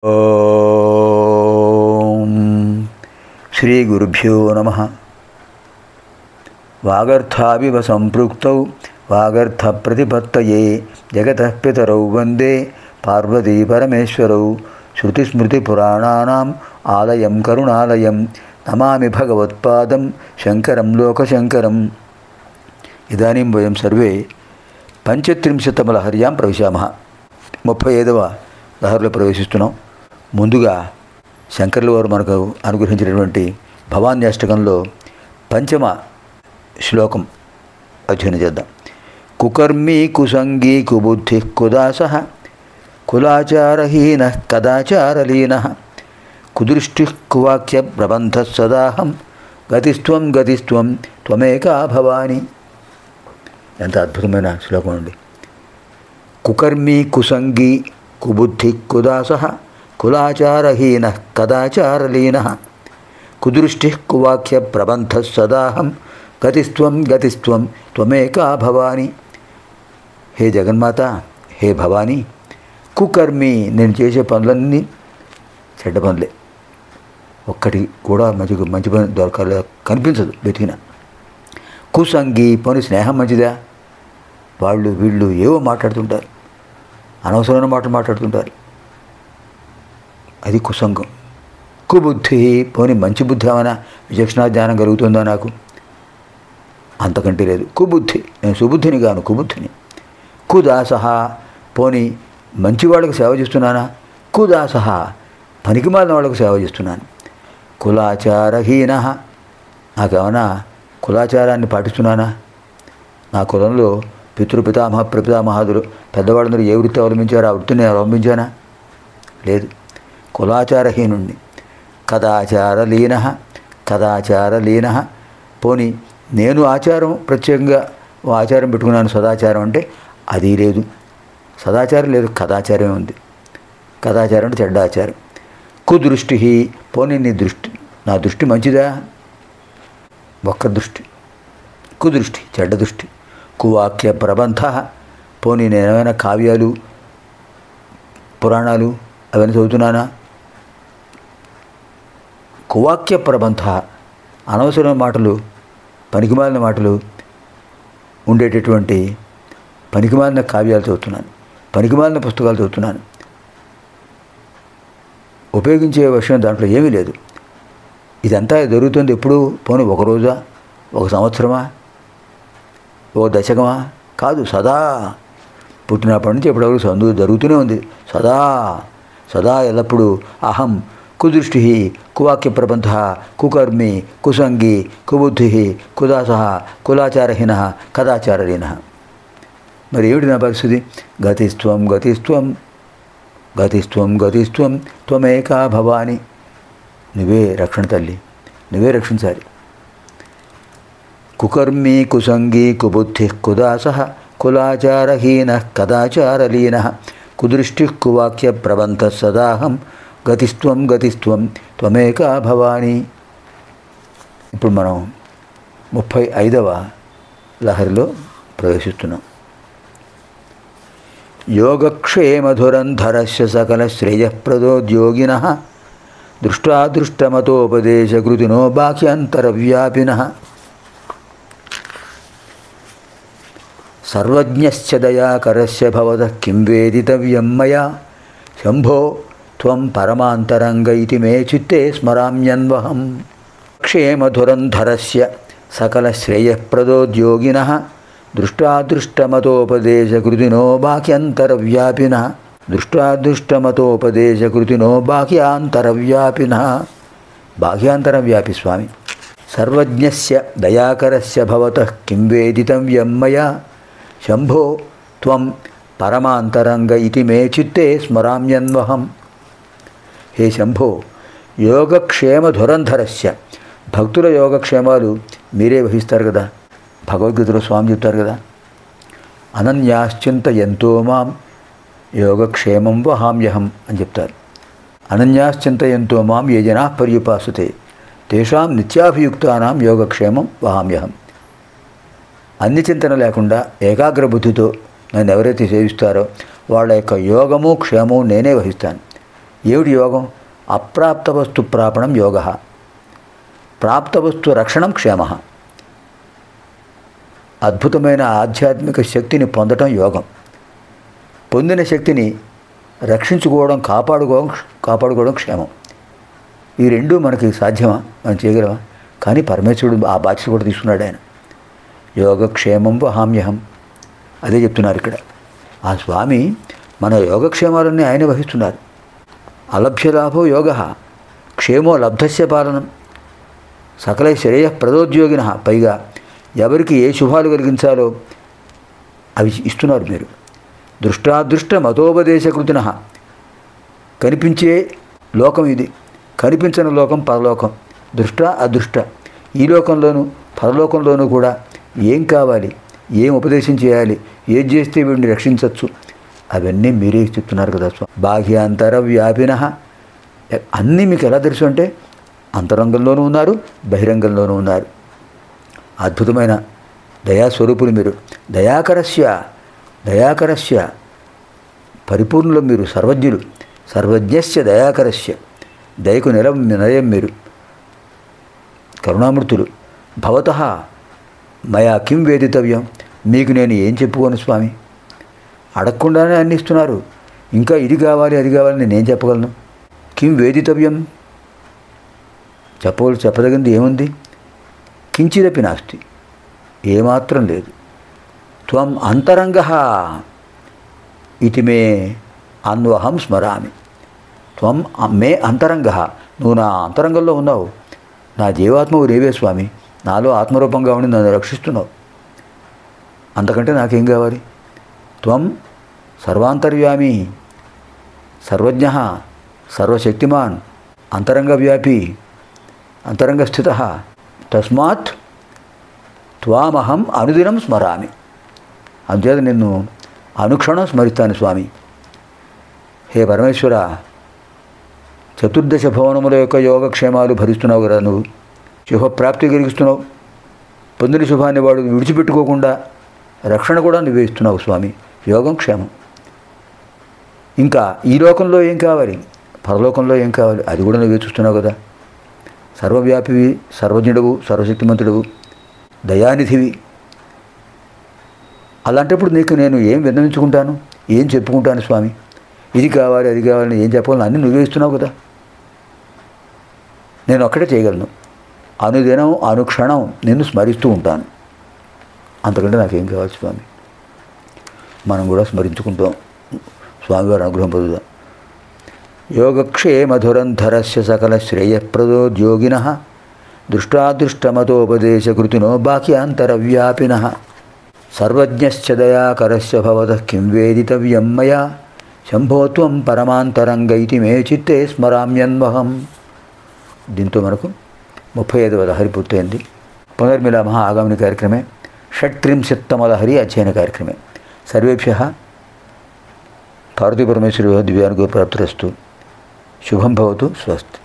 ఓం శ్రీ గురుభ్యో నమః. వాగర్థావివ సంపృక్తౌ వాగర్థ ప్రతిపత్తయే జగతః పితరౌ వందే పార్వతీ పరమేశ్వరౌ. శృతిస్మృతిపురాణానాం ఆలయం కరుణాలయం నమామి భగవత్పాదం శంకరం లోకశంకరం. ఇదానీం వయం సర్వే పంచత్రింశతమ లహర్యాం ప్రవిశామః. 35వ లహరిలో ప్రవేశిస్తున్నాం. ముందుగా శంకర్ల వారు మనకు అనుగ్రహించినటువంటి భవాన్యాష్టకంలో పంచమ శ్లోకం అధ్యయనం చేద్దాం. కుకర్మీ కుసంగీ కుబుద్ధి కుదాసః కులాచారహీన కదాచారలీన కుదృష్టి కువాక్య ప్రబంధ సదాహం గతిస్త్వం గతిస్త్వం త్వమేకా భవాని. ఎంత అద్భుతమైన శ్లోకం అండి. కుకర్మీ కుసంగీ కుబుద్ధి కుదాసః కులాచారహీన కదాచారలీన కుదృష్టి కువాక్య ప్రబంధ సదాహం గతిస్త్వం గతిస్త్వం త్వమేకా భవాని. హే జగన్మాత, హే భవాని, కుకర్మి, నేను చేసే పనులన్నీ చెడ్డ పనులే, ఒక్కటి కూడా మంచి పని దొరకాలి కనిపించదు వెతికిన. కుసంగి, పని స్నేహం మంచిదా? వాళ్ళు వీళ్ళు ఏవో మాట్లాడుతుంటారు, అనవసరమైన మాటలు మాట్లాడుతుంటారు, అది కుసంగం. కుబుద్ధి, పోని మంచి బుద్ధి ఏమైనా విచక్షణా జ్ఞానం కలుగుతుందా నాకు? అంతకంటే లేదు. కుబుద్ధి, నేను సుబుద్ధిని కాను, కుబుద్ధిని. కుదాసహ, పోని మంచివాళ్ళకు సేవ చేస్తున్నానా? కుదాసహ, పనికిమాలిన వాళ్ళకు సేవ చేస్తున్నాను. కులాచారహీన, నాకేమైనా కులాచారాన్ని పాటిస్తున్నానా? నా కులంలో పితృపితామహ ప్రపితామహాదులు పెద్దవాళ్ళందరూ ఏ వృత్తి అవలంబించారో ఆ వృత్తిని నేను అవలంబించానా? లేదు. కులాచారహీనుణ్ణి. కదాచారలీన, కదాచారలీన, పోని నేను ఆచారం ప్రత్యేకంగా ఆచారం పెట్టుకున్నాను, సదాచారం అంటే అది లేదు. సదాచారం లేదు, కదాచారమే ఉంది. కదాచారం అంటే చెడ్డ ఆచారం. కుదృష్టి, పోని నీ దృష్టి, నా దృష్టి మంచిదా? ఒక్క దృష్టి. కుదృష్టి, చెడ్డ దృష్టి. కువాక్య ప్రబంధ, పోనీ నేనేమైనా కావ్యాలు పురాణాలు అవన్నీ చదువుతున్నానా? కువాక్య ప్రబంధ, అనవసరమైన మాటలు, పనికిమాలిన మాటలు ఉండేటటువంటి పనికిమాలిన కావ్యాలు చదువుతున్నాను, పనికిమాలిన పుస్తకాలు చదువుతున్నాను. ఉపయోగించే విషయం దాంట్లో ఏమీ లేదు. ఇదంతా జరుగుతుంది ఎప్పుడు? పోనీ ఒక రోజా, ఒక సంవత్సరమా, ఓ దశకమా? కాదు, సదా. పుట్టినప్పటి నుంచి ఎప్పటివరకు సందు జరుగుతూనే ఉంది. సదా సదా ఎల్లప్పుడూ అహం కుదృష్టి కువాక్య ప్రబంధ కుకర్మి కుసంగి కుబుద్ధి కుదాసః కులాచారహీన కదాచారలీన. మరి ఏమిటి నా పరిస్థితి? గతిస్త్వం గతిస్త్వం గతిస్త్వం గతిస్త్వం త్వమేకా భవాని. నువ్వే రక్షణ తల్లి, నువ్వే రక్షించాలి. కుకర్మి కుసంగి కుబుద్ధి కుదాసః కులాచారహీన కదాచారలీన కుదృష్టి కువాక్య ప్రబంధ సదాహం గతిస్త్వం గతిస్త్వం త్వమేకా భవాని. ఇప్పుడు మనం 35వ లహరిలో ప్రవేశిస్తున్నాం. యోగక్షేమధురంధరస్య సకల శ్రేయఃప్రదోద్యోగినః దృష్టాదృష్టమతోపదేశకృతినో బాహ్యాంతరవ్యాపినః సర్వజ్ఞస్య దయాకరస్య భవతః కిం వేదితవ్యం మయా శంభో త్వం పరమాంతరంగ ఇతి మే చిత్తే స్మరామ్యన్వహం. క్షేమధురంధరస్య సకల శ్రేయఃప్రదోద్యోగినః దృష్టాదృష్టమతోపదేశకృతినో బాహ్యాంతరవ్యాపినః దృష్టాదృష్టమతోపదేశకృతినో బాహ్యాంతరవ్యాపినః. బాహ్యాంతరవ్యాపి స్వామి. సర్వజ్ఞస్య దయాకరస్య భవతః కిం వేదితవ్యం మయా శంభో త్వం పరమాంతరంగ ఇతి మే చిత్తే స్మరామ్యన్వహం. హే శంభో, యోగక్షేమ ధురంధరస్య, భక్తుల యోగక్షేమాలు మీరే వహిస్తారు కదా. భగవద్గీతలో స్వామి చెప్తారు కదా, అనన్యాశ్చింతయంతో మాం యోగక్షేమం వహామ్యహం అని చెప్తారు. అనన్యాశ్చింతయంతో మాం ఏ జనాః పర్యుపాసతే తేషాం నిత్యాభియుక్తానాం యోగక్షేమం వహామ్యహం. అన్ని చింతన లేకుండా ఏకాగ్ర బుద్ధితో నన్ను ఎవరైతే సేవిస్తారో వాళ్ళ యొక్క యోగము క్షేమము నేనే వహిస్తాను. ఏమిటి యోగం? అప్రాప్తవస్తు ప్రాపణం యోగ, ప్రాప్తవస్తు రక్షణం క్షేమ. అద్భుతమైన ఆధ్యాత్మిక శక్తిని పొందటం యోగం. పొందిన శక్తిని రక్షించుకోవడం, కాపాడుకోవడం క్షేమం. ఈ రెండూ మనకి సాధ్యమా? మనం చేయగలమా? కానీ పరమేశ్వరుడు ఆ బాధ్యత కూడా తీసుకున్నాడు. ఆయన యోగక్షేమం వహామ్యహం అదే చెప్తున్నారు ఇక్కడ. ఆ స్వామి మన యోగక్షేమాలన్నీ ఆయన వహిస్తున్నారు. అలభ్యలాభో యోగ, క్షేమో లబ్ధస్య పాలనం, సకల శ్రేయ ప్రదోద్యోగిన. పైగా ఎవరికి ఏ శుభాలు కలిగించాలో అవి ఇస్తున్నారు మీరు. దృష్టాదృష్ట మతోపదేశకృతిన. కనిపించే లోకం ఇది, కనిపించని లోకం పరలోకం. దృష్ట అదృష్ట. ఈ లోకంలోనూ పరలోకంలోనూ కూడా ఏం కావాలి, ఏం ఉపదేశం చేయాలి, ఏం చేస్తే వీడిని రక్షించవచ్చు, అవన్నీ మీరే చెప్తున్నారు కదా స్వామి. బాహ్యాంతర వ్యాపిన. అన్నీ మీకు ఎలా తెలుసు అంటే అంతరంగంలోనూ ఉన్నారు, బహిరంగంలోనూ ఉన్నారు. అద్భుతమైన దయాస్వరూపులు మీరు. దయాకరస్య పరిపూర్ణులు మీరు, సర్వజ్ఞులు. సర్వజ్ఞస్య దయాకరస్య, దయకు నిలయం మీరు, కరుణామూర్తులు. భవతః మయా కిం వేదితవ్యం, మీకు నేను ఏం చెప్పుకోను స్వామి. అడగకుండానే అన్ని ఇస్తున్నారు. ఇంకా ఇది కావాలి అది కావాలని నేనేం చెప్పగలను? కిం వేదితవ్యం, చెప్పదగింది ఏముంది? కించిదపి నాస్తి, ఏమాత్రం లేదు. త్వం అంతరంగః ఇతి మే అన్వహం స్మరామి. త్వం మే అంతరంగః, నువ్వు నా అంతరంగంలో ఉన్నావు. నా జీవాత్మవు నీవే స్వామి. నాలో ఆత్మరూపంగా ఉండి నన్ను రక్షిస్తున్నావు. అంతకంటే నాకేం కావాలి? త్వం సర్వాంతర్యామి, సర్వజ్ఞ, సర్వశక్తిమాన్, అంతరంగ వ్యాపి, అంతరంగస్థిత. తస్మాత్ త్వామహం అనుదినం స్మరామి. అందుచేత నిన్ను అనుక్షణం స్మరిస్తాను స్వామి. హే పరమేశ్వర, చతుర్దశ భవనముల యొక్క యోగక్షేమాలు భరిస్తున్నావు కదా నువ్వు. శుభప్రాప్తి కలిగిస్తున్నావు. పొందిన శుభాన్ని వాడు విడిచిపెట్టుకోకుండా రక్షణ కూడా నువ్వే ఇస్తున్నావు స్వామి. యోగం క్షేమం. ఇంకా ఈ లోకంలో ఏం కావాలి, పరలోకంలో ఏం కావాలి, అది కూడా నువ్వే చూస్తున్నావు కదా. సర్వవ్యాపివి, సర్వజ్ఞుడవు, సర్వశక్తిమంతుడవు, దయానిధివి. అలాంటప్పుడు నీకు నేను ఏం విన్నవించుకుంటాను, ఏం చెప్పుకుంటాను స్వామి? ఇది కావాలి అది కావాలని ఏం చెప్పాలని అన్నీ నువ్వే ఇస్తున్నావు కదా. నేను ఒక్కటే చేయగలను, అనుదినం అనుక్షణం నిన్ను స్మరిస్తూ ఉంటాను. అంతకంటే నాకేం కావాలి స్వామి? మనం కూడా స్మరించుకుంటాం, స్వామివారి అనుగ్రహం పొందుదాం. యోగక్షేమధురంధరస్య సకల శ్రేయప్రదోద్యోగిన, దృష్టాదృష్టమతోపదేశకృతినో బాహ్యాంతరవ్యాపిన, సర్వజ్ఞశ్చ దయాకరస్య భవతః కిం వేదితవ్యం మయా, శంభో త్వం పరమాంతరంగ ఇతి మే చిత్తే స్మరామ్యన్వహం. దీంతో మనకు 35వ లహరి పూర్తయింది. పునర్మిలామः ఆగామిని కార్యక్రమే షట్త్రింశత్తమ లహరి అధ్యయన కార్యక్రమే. సర్వేభ్యः పార్వతీపరమేశ్వరి దివ్యానుగ్రహప్రాప్తిరస్తు. శుభం భవతు. స్వస్తి.